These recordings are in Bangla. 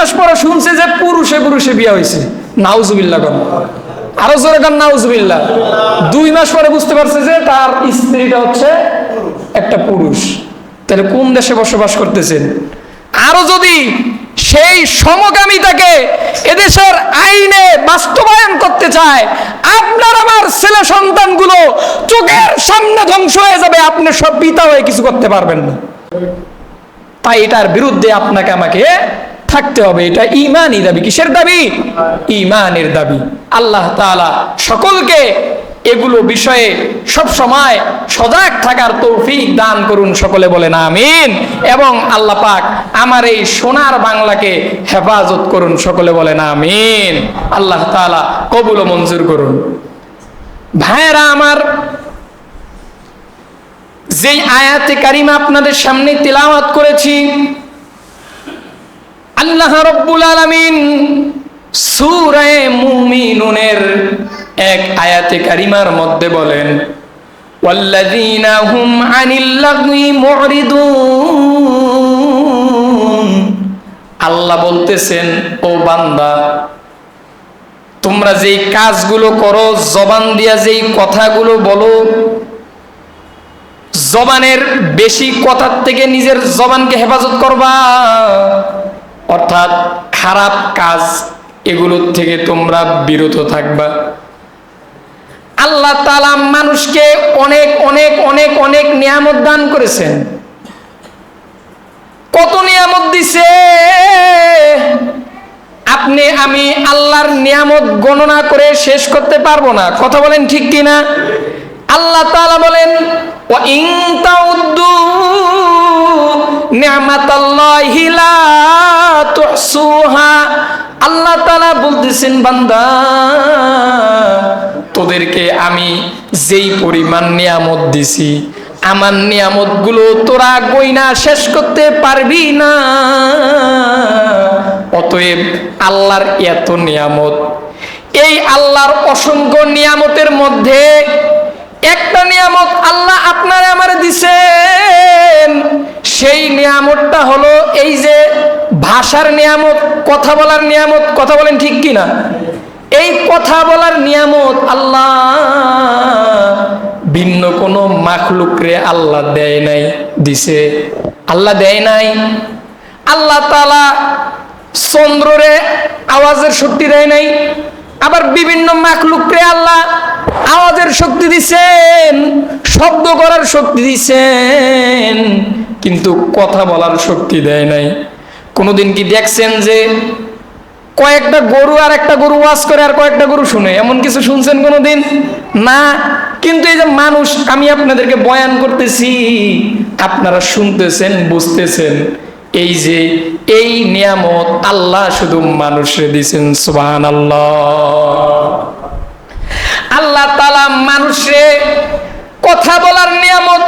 মাস পরে শুনছে যে পুরুষে পুরুষে বিয়ে হয়েছে, নাউজুবিল্লাহ কর, আরো জোরে কর নাউজুবিল্লাহ। 2 মাস পরে বুঝতে পারছে যে তার স্ত্রীটা হচ্ছে একটা পুরুষ। তাহলে কোন দেশে বসবাস করতেছেন? আরো যদি সেই সমকামিতাকে এদেশের আইনে বাস্তবায়ন করতে চায়, আপনার আমার ছেলে সন্তানগুলো চোখের সামনে ধ্বংস হয়ে যাবে, আপনি সব পিতা হয়ে কিছু করতে পারবেন না। তাই এটার বিরুদ্ধে আপনাকে আমাকে থাকতে হবে। এটা ঈমানি দাবি। কিসের দাবি? ঈমানের দাবি। আল্লাহ তাআলা সকলকে এগুলো বিষয়ে সব সময় সজাগ থাকার তৌফিক দান করুন, সকলে বলেন আমিন। এবং আল্লাহ পাক আমার এই সোনার বাংলাকে হেফাজত করুন, সকলে বলেন আমিন। আল্লাহ তাআলা কবুল ও মঞ্জুর করুন। ভাইয়েরা আমার, যেই আয়াতে কারিমা আপনাদের সামনে তিলাওয়াত করেছি, আল্লাহ রাব্বুল আলামিন সূরা মুমিনুনের এক আয়াতে কারিমার মধ্যে বলেন, ওয়াল্লাযীনা হুম আনিল লাগwi মুরিদুন। আল্লাহ বলতেছেন, ও বান্দা, তোমরা যেই কাজগুলো করো, জবান দিয়া যেই কথাগুলো বলো, জবানের বেশি কথার থেকে নিজের জবানকে হেফাজত করবা, অর্থাৎ খারাপ কাজ এগুলোর থেকে তোমরা বিরত থাকবা। আল্লাহ তাআলা মানুষকে অনেক অনেক অনেক অনেক নিয়ামত দান করেছেন। কত নিয়ামত দিছে, আপনি আমি আল্লাহর নিয়ামত গণনা করে শেষ করতে পারবো না। কথা বলেন ঠিক কিনা? আল্লাহ তাআলা বলেন, ওয়া ইন তাউদ্দু নি'মাতাল্লাহি লা তুহসুহা। আল্লাহ তাআলা বলতেছেন, বান্দা, তোদেরকে আমি যেই পরিমাণ নিয়ামত দিছি, আমার নিয়ামত গুলো তোরা গইনা শেষ করতে পারবি না। অতএব আল্লাহর এত নিয়ামত, এই আল্লাহর অসংখ্য নিয়ামতের মধ্যে একটা নিয়ামত আল্লাহ আপনারে আমারে দিছেন। সেই নিয়ামতটা হলো এই যে ভাষার নিয়ামত, কথা বলার নিয়ামত। কথা বলেন ঠিক কিনা? এই কথা বলার নিয়ামত আল্লাহ ভিন্ন কোনো মাখলুকরে আল্লাহ দেয় নাই, দিছে। আল্লাহ দেয় নাই। আল্লাহ তাআলা চন্দ্ররে আওয়াজের শক্তি দেয় নাই, আবার বিভিন্ন মাখলুকরে আল্লাহ আওয়াজের শক্তি দিছেন, শব্দ করার শক্তি দিছেন, কিন্তু কথা বলার শক্তি দেয় নাই। কোনোদিন কি দেখছেন যে কয়েকটা গরু আর একটা গরু ওয়াজ করে আর কয়েকটা গরু শুনে? এমন কিছু শুনছেন কোনোদিন? না। কিন্তু এই যে মানুষ, আমি আপনাদেরকে বয়ান করতেছি, আপনারা শুনতেছেন, বুঝতেছেন, এই যে এই নিয়ামত আল্লাহ শুধু মানুষে দিছেন। সুবহানাল্লাহ। আল্লাহ তাআলা মানুষে কথা বলার নিয়ামত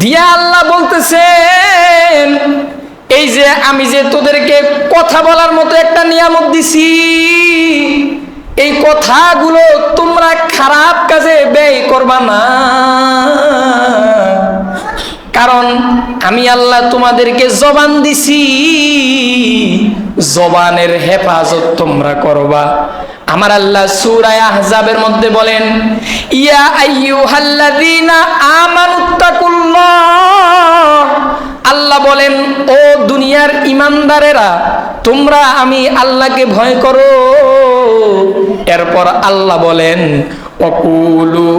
দিয়া আল্লাহ বলতেছেন, এই যে আমি যে তোদেরকে কথা বলার মতো একটা নিয়ামত দিছি, এই কথাগুলো তোমরা খারাপ কাজে ব্যয় করবা না। কারণ আমি আল্লাহ তোমাদেরকে জবান দিছি, জবানের হেফাজত তোমরা করবা। আমার আল্লাহ সূরা আহজাবের মধ্যে বলেন, ইয়া আইয়ুহাল্লাযীনা আমানুত্তাকুল্লাহ। আল্লাহ বলেন, ও দুনিয়ার ঈমানদারেরা, তোমরা আমি আল্লাহকে ভয় করো। এরপর আল্লাহ বলেন, ওয়াকুলু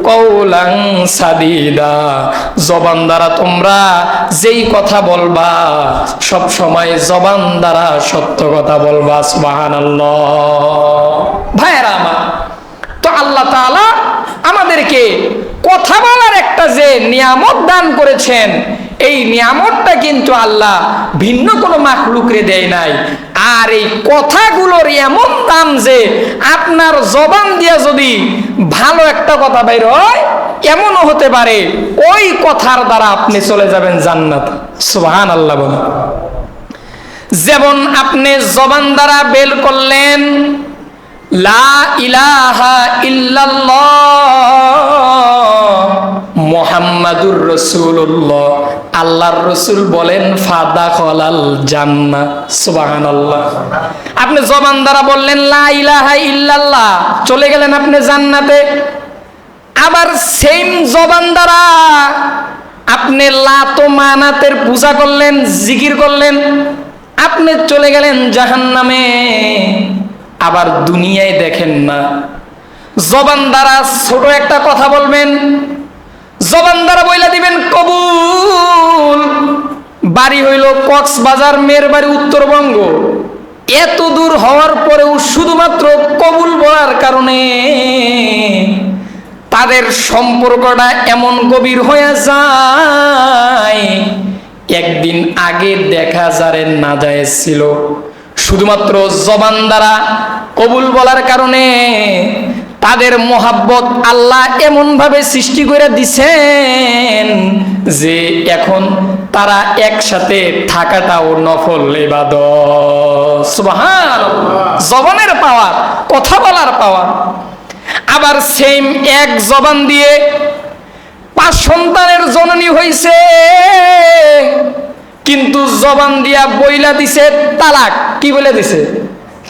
কওলান সাদীদা। জবান দ্বারা তোমরা যেই কথা বলবা, সব সময় জবান দ্বারা সত্য কথা বলবা। সুবহানাল্লাহ। ভাইরা আমার, তো আল্লাহ তাআলা আমাদেরকে কথা বলার একটা যে নিয়ামত দান করেছেন, এই নিয়ামতটা কিন্তু আল্লাহ ভিন্ন কোনো মাখলুকরে দেয় নাই। আর এই কথাগুলোর এমন দাম যে আপনার জবান দিয়া যদি ভালো একটা কথা বের হয়, এমনও হতে পারে ওই কথার দ্বারা আপনি চলে যাবেন জান্নাত। সুবহানাল্লাহ বলেন। যেমন আপনি জবান দ্বারা বের করলেন, লা ইলাহা ইল্লাল্লাহ মুহাম্মাদুর রাসূলুল্লাহ, আল্লাহর রসুল বলেন ফাদাখালাল জান্নাহ। সুবহানাল্লাহ। আপনি জবান দ্বারা বললেন লা ইলাহা ইল্লাল্লাহ, চলে গেলেন আপনি জান্নাতে। আবার সেম জবান দ্বারা আপনি লাত মানাতের পূজা করলেন, জিকির করলেন, আপনি চলে গেলেন জাহান্নামে। আবার দুনিয়ায় দেখেন না, জবান দ্বারা ছোট একটা কথা বলবেন, জবান দ্বারা বইলা দিবেন কবুল, বাড়ি হইল কক্সবাজার, মেয়ের বাড়ি উত্তরবঙ্গ। এত দূর হওয়ার পরেও শুধুমাত্র কবুল বলার কারণে তাদের সম্পর্কটা এমন গভীর হয়ে যায়, একদিন আগে দেখা যারে না যায় ছিল, শুধুমাত্র জবান দ্বারা কবুল বলার কারণে তাদের মোহাব্বত আল্লাহ এমন ভাবে সৃষ্টি করে দিছেন যে এখন তারা একসাথে থাকাটাও নফল ইবাদত। সুবহানাল্লাহ। জবানের পাওয়ার, কথা বলার পাওয়ার। আবার সেম এক জবান দিয়ে 5 সন্তানের জননী হইছে, কিন্তু জবান দিয়া বইলা দিছে তালাক। কি বলে দিছে?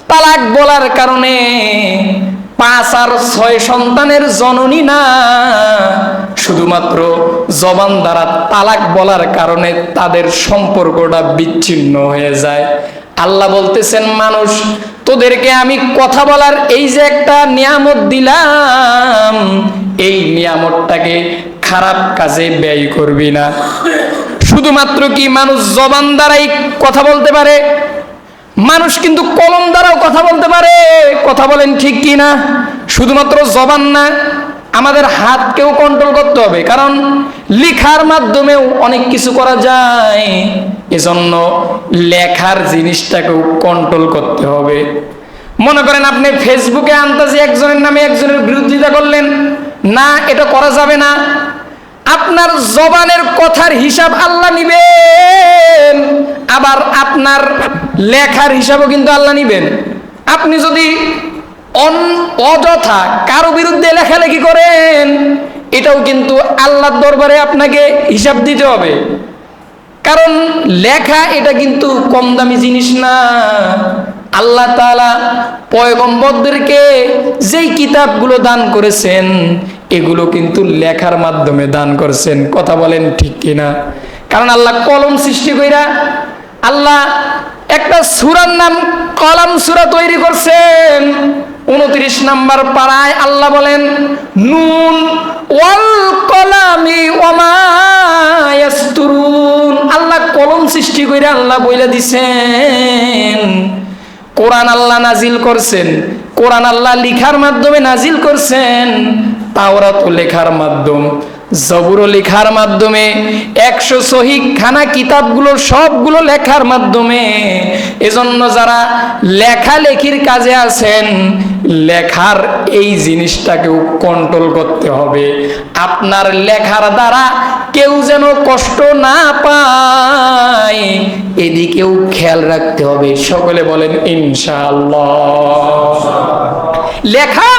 তালাক বলার কারণে 5 আর 6 সন্তানের জননী না, শুধুমাত্র জবান দ্বারা তালাক বলার কারণে তাদের সম্পর্কটা বিচ্ছিন্ন হয়ে যায়। আল্লাহ বলতেছেন, মানুষ তোদেরকে আমি কথা বলার এই যে একটা নিয়ামত দিলাম, এই নিয়ামতটাকে খারাপ কাজে ব্যয় করবি না। শুধুমাত্র কি মানুষ জবান দ্বারাই কথা বলতে পারে? মানুষ কিন্তু কলম দ্বারাও কথা বলতে পারে। কথা বলেন ঠিক কি না? শুধুমাত্র জবান না, আমাদের হাতকেও কন্ট্রোল করতে হবে, কারণ লেখার মাধ্যমেও অনেক কিছু করা যায়। এজন্য লেখার জিনিসটাকেও কন্ট্রোল করতে হবে। মনে করেন আপনি ফেসবুকে আন্তাজে একজনের নামে একজনের বিরোধিতা করলেন, না, এটা করা যাবে না। আপনার জবানের কথার হিসাব আল্লাহ নিবেন, আবার আপনার লেখার হিসাবও কিন্তু আল্লাহ নিবেন। আপনি যদি অযথা কারো বিরুদ্ধে লেখালেখি করেন, এটাও কিন্তু আল্লাহর দরবারে আপনাকে হিসাব দিতে হবে। কারণ লেখা এটা কিন্তু কম দামি জিনিস না। আল্লাহ তাআলা পয়গম্বরদেরকে যেই কিতাবগুলো দান করেছেন, এগুলো কিন্তু লেখার মাধ্যমে দান করেছেন। কথা বলেন ঠিক কিনা? কারণ আল্লাহ কলম সৃষ্টি কইরা আল্লাহ একটা সূরার নাম কলম সূরা তৈরি করছেন। 29 নম্বর পারায় আল্লাহ বলেন, নুন ওয়াল কলামি ওয়ামা ইয়াসতুরুন। আল্লাহ কলম সৃষ্টি কইরা আল্লাহ বইলা দিছেন। কোরআন আল্লাহ নাজিল করছেন, কোরআন আল্লাহ লিখার মাধ্যমে নাজিল করছেন, তাওরাত লেখার মাধ্যম, জবুর লেখার মাধ্যমে, 100 সহিহ খানা কিতাবগুলো সবগুলো লেখার মাধ্যমে। এজন্য যারা লেখালেখির কাজে আছেন, লেখার এই জিনিসটাকেও কন্ট্রোল করতে হবে। আপনার লেখার দ্বারা কেউ যেন কষ্ট না পায়, এদিকেও খেয়াল রাখতে হবে। সকলে বলেন ইনশাআল্লাহ। লেখা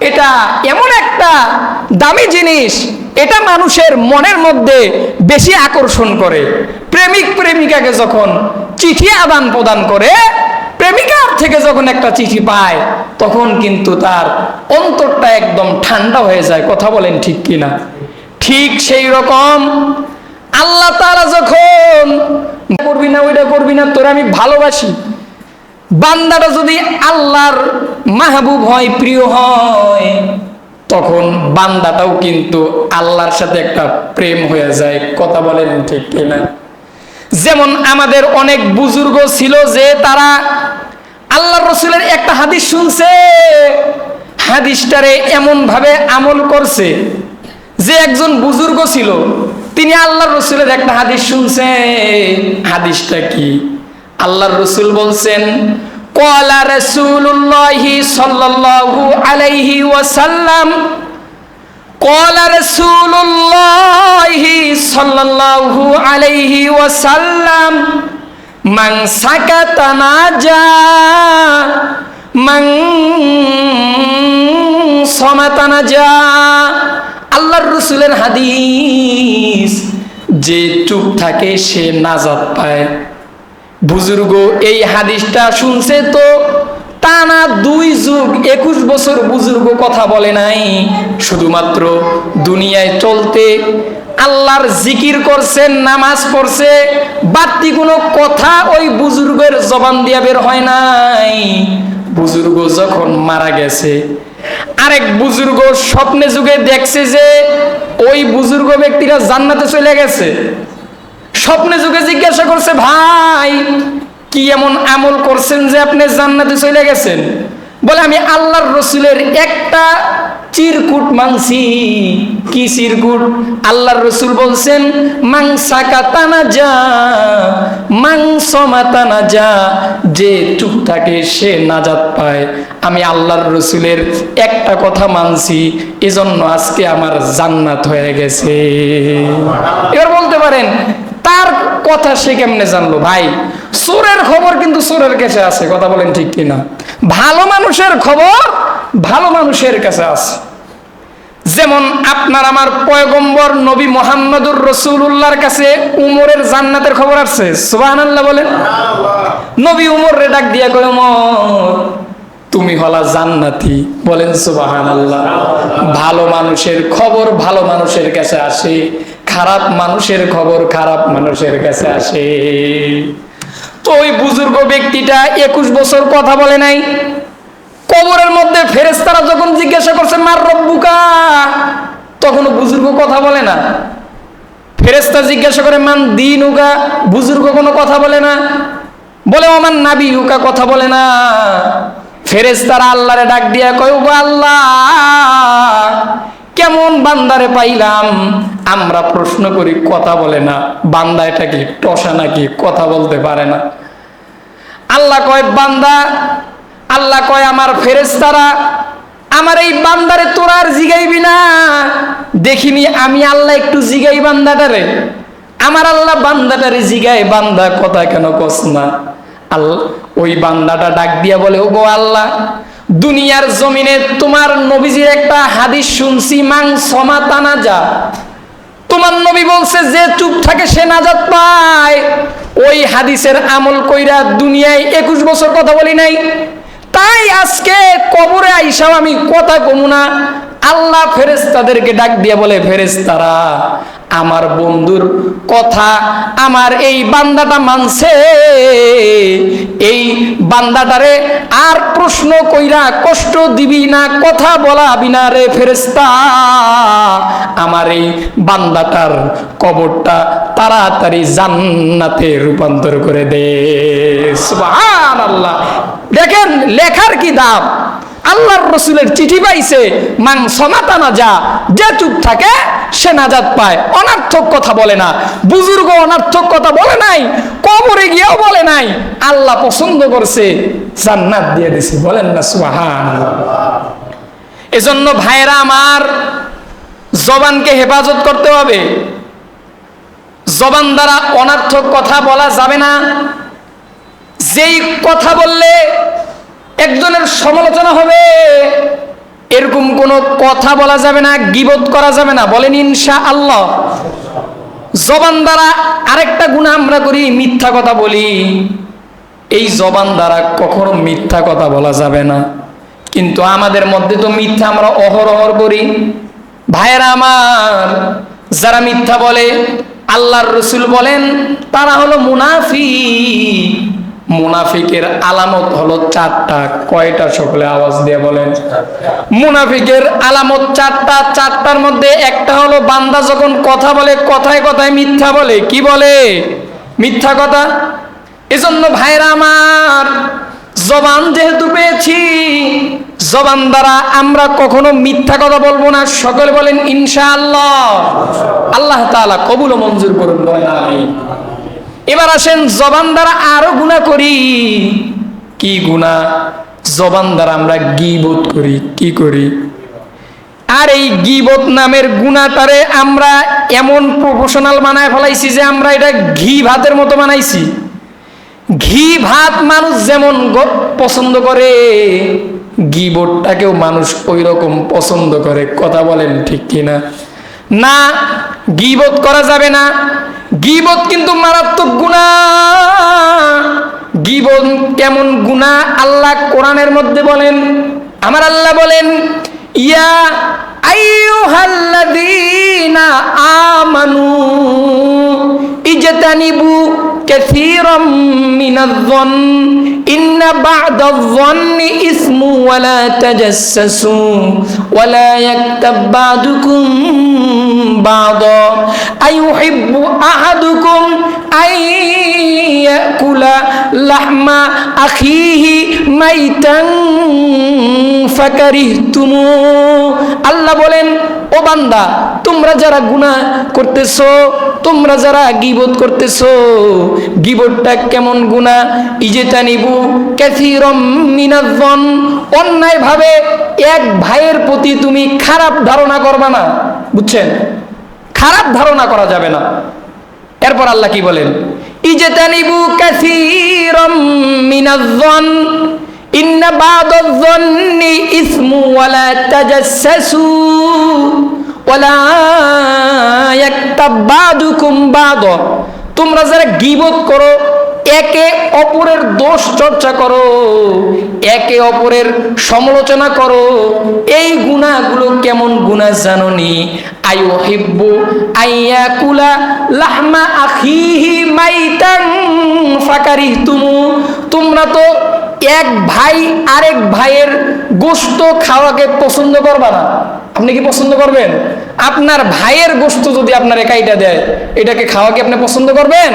এটা এমন একটা দামি জিনিস, এটা মানুষের মনের মধ্যে বেশি আকর্ষণ করে। প্রেমিক প্রেমিকাকে যখন চিঠি আদান প্রদান করে, প্রেমিকার থেকে যখন একটা চিঠি পায়, তখন কিন্তু তার অন্তরটা একদম ঠান্ডা হয়ে যায়। কথা বলেন ঠিক কিনা? ঠিক সেই রকম আল্লাহ তাআলা যখন করবি না, ওইটা করবি না, তোরে আমি ভালোবাসি, বান্দাটা যদি আল্লাহর মাহবুব হয়, প্রিয় হয়, তখন বান্দাটাও কিন্তু আল্লাহর সাথে একটা প্রেম হয়ে যায়। কথা বলেন ঠিক কিনা? যেমন আমাদের অনেক বুজুর্গ ছিল যে তারা আল্লাহর রাসূলের একটা হাদিস শুনছে, হাদিসটারে এমন ভাবে আমল করছে। যে একজন বুজুর্গ ছিল, তিনি আল্লাহর রাসূলের একটা হাদিস শুনছে। হাদিসটা কি? আল্লাহর রাসূল বলছেন, ক্বালা রাসূলুল্লাহি সাল্লাল্লাহু আলাইহি ওয়াসাল্লাম, ক্বালা রাসূলুল্লাহি সাল্লাল্লাহু আলাইহি ওয়াসাল্লাম, মান সাকাতা নাজা, মান সামাতা নাজা। আল্লাহর রাসূলের হাদিস, যে চুপ থাকে সে নাজাত পায়। বুজুর্গ এই হাদিসটা শুনছে তো টানা 2 যুগ 21 বছর বুজুর্গ কথা বলে নাই, শুধুমাত্র দুনিয়ায় চলতে আল্লাহর জিকির করছেন, নামাজ পড়ছে, বাড়তি কোনো কথা ওই বুজুর্গের জবান দিয়া বের হয় নাই। বুজুর্গ যখন মারা গেছে, আরেক বুজুর্গ স্বপ্নে যুগে দেখছে যে ওই বুজুর্গ ব্যক্তিরা জান্নাতে চলে গেছে। স্বপ্নে যুগে জিজ্ঞাসা করছে, ভাই কি এমন আমল করছেন যে আপনি জান্নাতে চলে গেছেন? বলে, আমি আল্লাহর রসুলের একটা চিরকুট মাংসি। কি চিরকুট? আল্লাহর রসুল বলছেন, মাংসাকাতানা যা মাংসমাতানা যা, যে চুপ থাকে সে নাজাত পায়। আমি আল্লাহর রসুলের একটা কথা মানছি, এজন্য আজকে আমার জান্নাত হয়ে গেছে। এবার বলতে পারেন তার কথা সে কেমনে জানলো? ভাই, চোরের খবর কিন্তু চোরের কাছে আছে, কথা বলেন ঠিক কিনা? ভালো মানুষের খবর ভালো মানুষের কাছে আছে। যেমন আপনার আমার পয়গম্বর নবী মুহাম্মদুর রাসূলুল্লাহর কাছে উমরের জান্নাতের খবর আসছে। সুবহানাল্লাহ বলেন। নবী উমর রে ডাক দিয়া কয়, উমর তুমি হলা জান্নাতি। বলেন সুবহানাল্লাহ। ভালো মানুষের খবর ভালো মানুষের কাছে আসে, খারাপ মানুষের খবর খারাপ মানুষের কাছে আসে। তো ওই বুজুর্গ ব্যক্তিটা 21 বছর কথা বলে নাই। কবরের মধ্যে ফেরেশতারা যখন জিজ্ঞাসা করছে মার রব্বুকা, তখন বুজুর্গ কথা বলে না। ফেরেশতা জিজ্ঞাসা করে মান দীনুকা, বুজুর্গ কোনো কথা বলে না। বলে ওমান নাবিয়ুকা, কথা বলে না। ফেরেশতারা আল্লাহরে ডাক দিয়া কয়, ওগো আল্লাহ, কেমন বান্দারে পাইলাম, আমরা প্রশ্ন করি কথা বলে না। বান্দা এটা কি টসা নাকি, কথা বলতে পারে না? আল্লাহ কয়, বান্দা, আল্লাহ কয় আমার ফেরেশতারা, আমার এই বান্দারে তোরা আর জিগাইবি না? দেখিনি আমি আল্লাহ একটু জিগাই বান্দাটারে। আমার আল্লাহ বান্দাটারে জিগায়, বান্দা কথা কেন কস না? আল্লাহ ওই বান্দাটা ডাক দিয়া বলে, ওগো আল্লাহ, দুনিয়ার জমিনে তোমার নবীজির একটা হাদিস শুনছি, মাং সমাতানা যা, তোমার নবী বলছে যে চুপ থাকে সে নাজাত পায়। ওই হাদিসের আমল কইরা দুনিয়ায় 21 বছর কথা বলি নাই, তাই আজকে কবরে আইসাও আমি কথা কমু না। আল্লাহ ফেরেশতাদেরকে ডাক দিয়ে বলে, ফেরেশতারা, আমার বন্ধুর কথা আমার এই বান্দাটা মানছে, এই বান্দাটারে আর প্রশ্ন কইরা কষ্ট দিবি না, কথা বলাবি না রে ফেরেশতা। আমার এই বান্দাটার কবরটা তাড়াতাড়ি জান্নাতে রূপান্তর করে দে। সুবহানাল্লাহ। দেখেন লেখার কি দাম। আল্লাহর রসুলের চিঠি পাইছে, মান সমাতানা যা, যে চুপ থাকে সে নাজাত পায়। অনার্থক কথা বলে না। বুজুর্গ অনার্থক কথা বলে নাই, কবরে গিয়েও বলে নাই। আল্লাহ পছন্দ করছে, জান্নাত দিয়ে দিছে। বলেন না সুবহানাল্লাহ। এজন্য ভাইরা আমার, জবানকে হেফাজত করতে হবে। জবান দ্বারা অনার্থক কথা বলা যাবে না। যেই কথা বললে একজনের সমালোচনা হবে, এরকম কোনো কথা বলা যাবে না, গীবত করা যাবে না। বলেন ইনশাআল্লাহ। জবান দ্বারা আরেকটা গুনাহ আমরা করি, মিথ্যা কথা বলি। এই জবান দ্বারা কখনো মিথ্যা কথা বলা যাবে না, কিন্তু আমাদের মধ্যে তো মিথ্যা আমরা অহরহ করি। ভাইয়েরা আমার, যারা মিথ্যা বলে, আল্লাহর রাসূল বলেন তারা হলো মুনাফিক। মুনাফিকের আলামত হলো 4টা। কয়টা? সকলে আওয়াজ দিয়ে বলেন। মুনাফিকের আলামত 4টা। 4টার মধ্যে একটা হলো বান্দা যখন কথা বলে, কথায় কথায় মিথ্যা বলে। কি বলে? মিথ্যা কথা। এজন্য ভাইরা আমার, জবান যেহেতু পেয়েছি, জবান দ্বারা আমরা কখনো মিথ্যা কথা বলবো না। সকলে বলেন ইনশাআল্লাহ। আল্লাহ তাআলা কবুল ও মঞ্জুর করুন, বলেন আমিন। এবার আসেন, জবান দ্বারা আরো গুনাহ করি। কি গুনাহ? জবান দ্বারা আমরা গীবত করি। কি করি? আর এই গীবত নামের গুনাহটারে আমরা এমন প্রফেশনাল বানায় ফেলাইছি যে আমরা এটা ঘি ভাতের মতো বানাইছি। ঘি ভাত মানুষ যেমন পছন্দ করে, গীবতটাকেও মানুষ ওই রকম পছন্দ করে। কথা বলেন ঠিক কিনা? না, গীবত করা যাবে না। গীবত কিন্তু মারাত্মক গুনাহ। গীবত কেমন গুনাহ আল্লাহ কোরআনের মধ্যে বলেন। আমার আল্লাহ বলেন, ইয়া আইয়ুহাল্লাযীনা আমানু ইজতানিবু কাসীরাম মিনায-যন্ন ইন্না বা'দায-যন্নি ইসমু ওয়া লা তাজাসসাসু ওয়া লা ইয়াক্তাব বা'দুকুম বা'দা আইয়ুহিব্বু আহাদুকুম আইয়াকুলা লাহমা আখিহি মাইতান ফাকারিহতুমু। আল্লাহ বলেন, ও বান্দা, তোমরা যারা গুনাহ করতেছো, তোমরা যারা গীবত করতেছো, গীবতটা কেমন গুনাহ? ইজতানিবু কাসীরাম মিনায-যন্ন, অন্যায় ভাবে এক ভাইয়ের প্রতি তুমি খারাপ ধারণা করবা না। বুঝছেন? খারাপ ধারণা করা যাবে না। এরপর আল্লাহ কি বলেন? ইজতানিবু কাসীরাম মিনায-যন্ন ইন্না বা'দায-যন্নি ইসমু ওয়া লা তাজাসসাসু ওয়া লা ইয়াক্তাব বা'দুকুম বা'দা। তোমরা যারা গীবত করো, একে অপরের দোষ চর্চা করো, একে অপরের সমালোচনা করো, এই গুনাহগুলো কেমন গুনাহ জানোনি? আইয়ুহিব্বু আইয়াকুলা লাহমা আখিহি মাইতান ফাকারিহতুমু। তোমরা তো এক ভাই আরেক ভাইয়ের গোশত খাওয়াকে পছন্দ করবা না। আপনি কি পছন্দ করবেন? আপনার ভাইয়ের গোশত যদি আপনার একাইটা দেয়, এটাকে খাওয়া কি আপনি পছন্দ করবেন?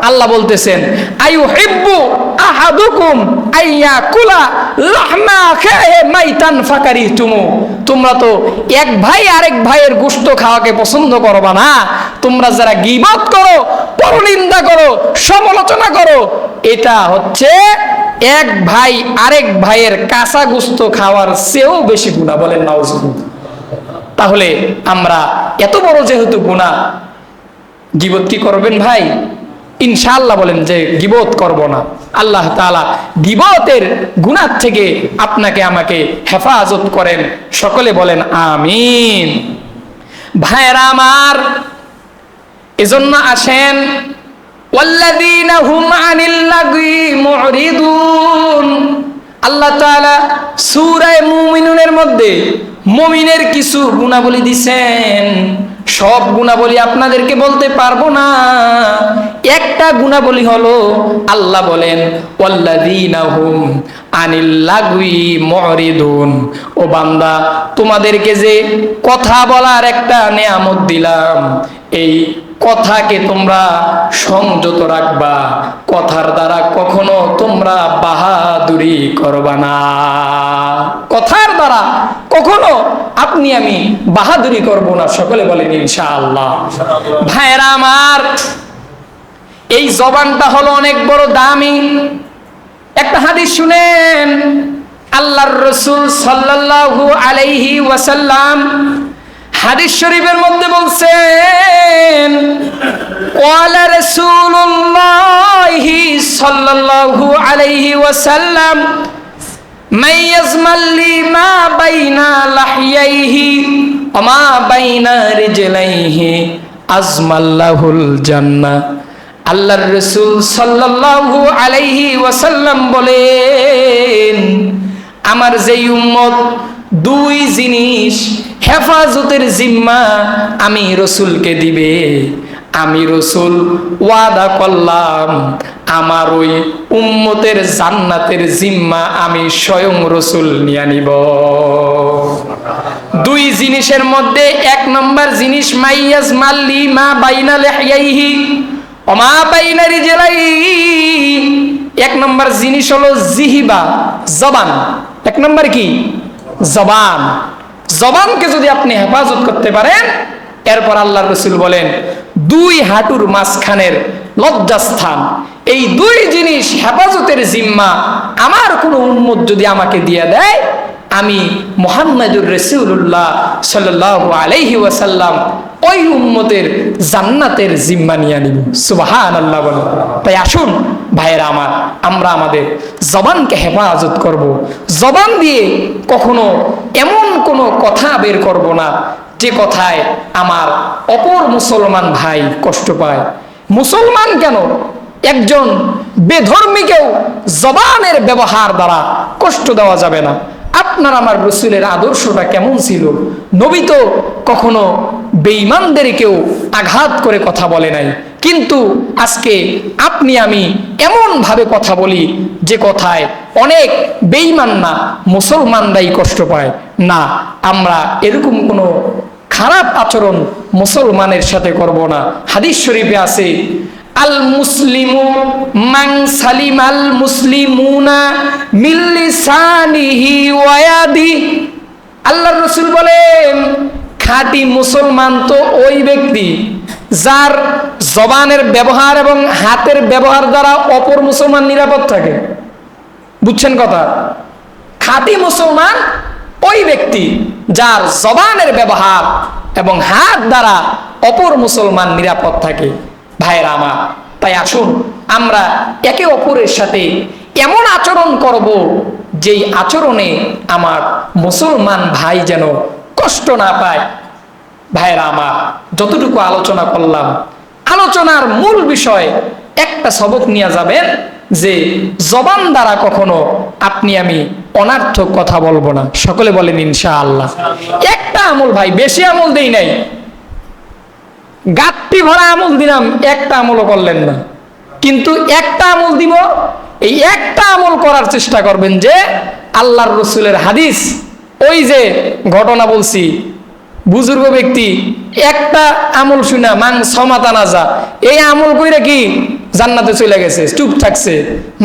আল্লাহ বলতেছেন, আইয়ুহিব্বু আহাদুকুম আইয়াকুলা লাহমা আখিহি মাইতান ফাকারিহতুমু। তোমরা তো এক ভাই আরেক ভাইয়ের গোশত খাওয়াকে পছন্দ করবা না। তোমরা যারা গীবত করো, পরনিন্দা করো, সমালোচনা করো, এটা হচ্ছে এক ভাই আরেক ভাইয়ের কাঁচা গোশত খাওয়ার চেয়েও বেশি গুনাহ। বলেন নাউজুবিল্লাহ। তাহলে আমরা এত বড় যেহেতু গুনাহ, গীবত কি করবেন ভাই? ইনশাআল্লাহ বলেন যে গীবত করব না। আল্লাহ তাআলা গীবতের গুনাহ থেকে আপনাকে আমাকে হেফাজত করেন। সকলে বলেন আমিন। ভাইরা আমার, এজন্য আসেন, ওয়াল্লাযীনা হুম আনিল লাগwi মুরিদুন। আল্লাহ তাআলা সূরা মুমিনুনের মধ্যে মুমিনের কিছু গুণাবলী দিবেন। সব গুণাবলী আপনাদেরকে বলতে পারবো না। একটা গুণাবলী হলো, আল্লাহ বলেন, ওয়াল্লাযীনা হুম আনিল লাগwi মুরিদুন। ও বান্দা, তোমাদেরকে যে কথা বলার একটা নেয়ামত দিলাম, এই কথাকে তোমরা সংযত রাখবা। কথার দ্বারা কখনো তোমরা বাহাদুরি করবা না। কথার দ্বারা কখনো আপনি আমি বাহাদুরি করব না। সকলে বলেন ইনশাআল্লাহ। ভাইরা আমার, এই জবানটা হলো অনেক বড় দামি। একটা হাদিস শুনেন, আল্লাহর রাসূল সাল্লাল্লাহু আলাইহি ওয়াসাল্লাম হাদিস শরীফের মধ্যে বলছেন, ওয়ালা রাসূলুল্লাহি সাল্লাল্লাহু আলাইহি ওয়াসাল্লাম মাইয়াজমাল্লি মা বাইনা লাহইয়াইহি ওয়া মা বাইনা রিজলাইহি আজমাল্লাহুল জান্নাহ। আল্লাহর রাসূল সাল্লাল্লাহু আলাইহি ওয়াসাল্লাম বলেন, আমার যেই উম্মত দুই জিনিস হেফাজতের জিম্মা আমি রসুলকে দিবে, আমি রসুল ওয়াদা করলাম আমার ওই উম্মতের জান্নাতের জিম্মা আমি স্বয়ং রসুল নিয়ে নিব। দুই জিনিসের মধ্যে এক নম্বর জিনিস, মাইয়াজ মাল্লি মা বাইনা লিহইয়াইহি ওয়া মা বাইনা রিজলাইহি। এক নম্বর জিনিস হলো জিহিবা, জবান। এক নম্বর কি? জবান। জবানকে যদি আপনি হেফাজত করতে পারেন, এরপর আল্লাহর রাসূল বলেন, দুই হাঁটুর মাঝখানের লজ্জাস্থান, এই দুই জিনিস হেফাজতের জিম্মা আমার কোনো উম্মত যদি আমাকে দিয়ে দেয়, আমি মুহাম্মাদুর রাসূলুল্লাহ সাল্লাল্লাহু আলাইহি ওয়াসাল্লাম ওই উম্মতের জান্নাতের জিম্মা নিয়ে নিব। সুবহানাল্লাহ বলেন। তাই আসুন ভাইয়েরা আমার, আমরা আমাদের জবানকে হেফাজত করব। জবান দিয়ে কখনো এমন কোনো কথা বের করব না যে কথায় আমার অপর মুসলমান ভাই কষ্ট পায়। মুসলমান কেন, একজন বেধর্মীকেও জবানের ব্যবহার দ্বারা কষ্ট দেওয়া যাবে না। আপনার আমার রাসূলের আদর্শটা কেমন ছিল? নবী তো কখনো বেঈমানদেরকেও আঘাত করে কথা বলে নাই, কিন্তু আজকে আপনি আমি এমন ভাবে কথা বলি যে কথায় অনেক বেঈমান না, মুসলমানরাই কষ্ট পায়। না, আমরা এরকম কোনো খারাপ আচরণ মুসলমানের সাথে করব না। হাদিস শরীফে আছে, আল মুসলিমু মান সালিমাল মুসলিমুনা মিন লিসানিহি ওয়া ইয়াদিহি। আল্লাহর রাসূল বলেন, খাঁটি মুসলমান তো ওই ব্যক্তি যার জবানের ব্যবহার এবং হাতের ব্যবহার দ্বারা অপর মুসলমান নিরাপদ থাকে। বুঝছেন কথা? খাঁটি মুসলমান ওই ব্যক্তি যার জবানের ব্যবহার এবং হাত দ্বারা অপর মুসলমান নিরাপদ থাকে। ভাইরা আমার, তাই আসুন আমরা একে অপরের সাথে এমন আচরণ করব যেই আচরণে আমার মুসলমান ভাই যেন কষ্ট না পায়। ভাইরা আমার, যতটুকু আলোচনা করলাম, আলোচনার মূল বিষয় একটা সবক নিয়ে যাবেন যে জবান দ্বারা কখনো আপনি আমি অনার্থক কথা বলবো না। সকলে বলেন ইনশাআল্লাহ। একটা আমল ভাই, বেশি আমল দেই নাই, গাঁটটি ভরা আমল দিলাম, একটা আমলও করলেন না, কিন্তু একটা আমল দিব। এই একটা আমল করার চেষ্টা করবেন যে আল্লাহর রাসূলের হাদিস, ওই যে ঘটনা বলছি, বুজুর্গ ব্যক্তি একটা আমল শুনা মান সমাতানাজা, এই আমল কইরা কি জান্নাতে চলে গেছে, চুপ থাকছে।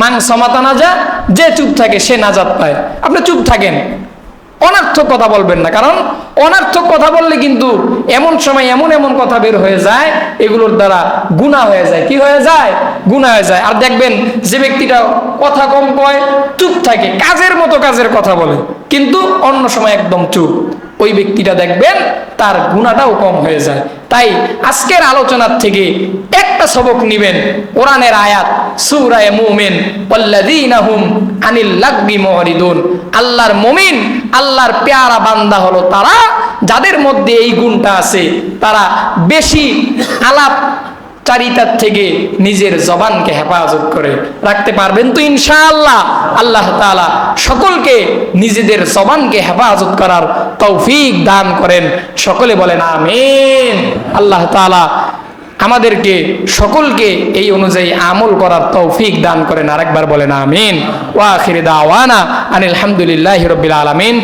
মান সমাতানাজা, যে চুপ থাকে সে নাজাত পায়। আপনি চুপ থাকেন, অনার্থক কথা বলবেন না, কারণ অনার্থক কথা বললে কিন্তু এমন সময় এমন এমন কথা বের হয়ে যায়, এগুলোর দ্বারা গুনাহ হয়ে যায়। কি হয়ে যায়? গুনাহ হয়ে যায়। আর দেখবেন যে ব্যক্তিটা কথা কম কয়, চুপ থাকে, কাজের মতো কাজের কথা বলে, কিন্তু অন্য সময় একদম চুপ, ওই ব্যক্তিটা দেখবেন তার গুনাহটাও কম হয়ে যায়। তাই আজকের আলোচনার থেকে একটা সবক নিবেন, কোরআনের আয়াত সূরা মুমিন, ওয়াল্লাযীনা হুম আনিল লাগবি মুরিদুন। আল্লাহর মুমিন, আল্লাহর পেয়ারা বান্দা হলো তারা যাদের মধ্যে এই গুণটা আছে, তারা বেশি আলাপ চারিতার থেকে নিজের জবানকে হেফাজত করে রাখতে পারবেন তো ইনশাআল্লাহ। আল্লাহ তাআলা সকলকে নিজেদের জবানকে হেফাজত করার তৌফিক দান করেন। সকলে বলেন আমিন। আল্লাহ তাআলা আমাদেরকে সকলকে এই অনুযায়ী আমল করার তৌফিক দান করেন। আরেকবার বলেন আমিন। ওয়া আখির দাওয়ানা আনিল হামদুলিল্লাহি রাব্বিল আলামিন।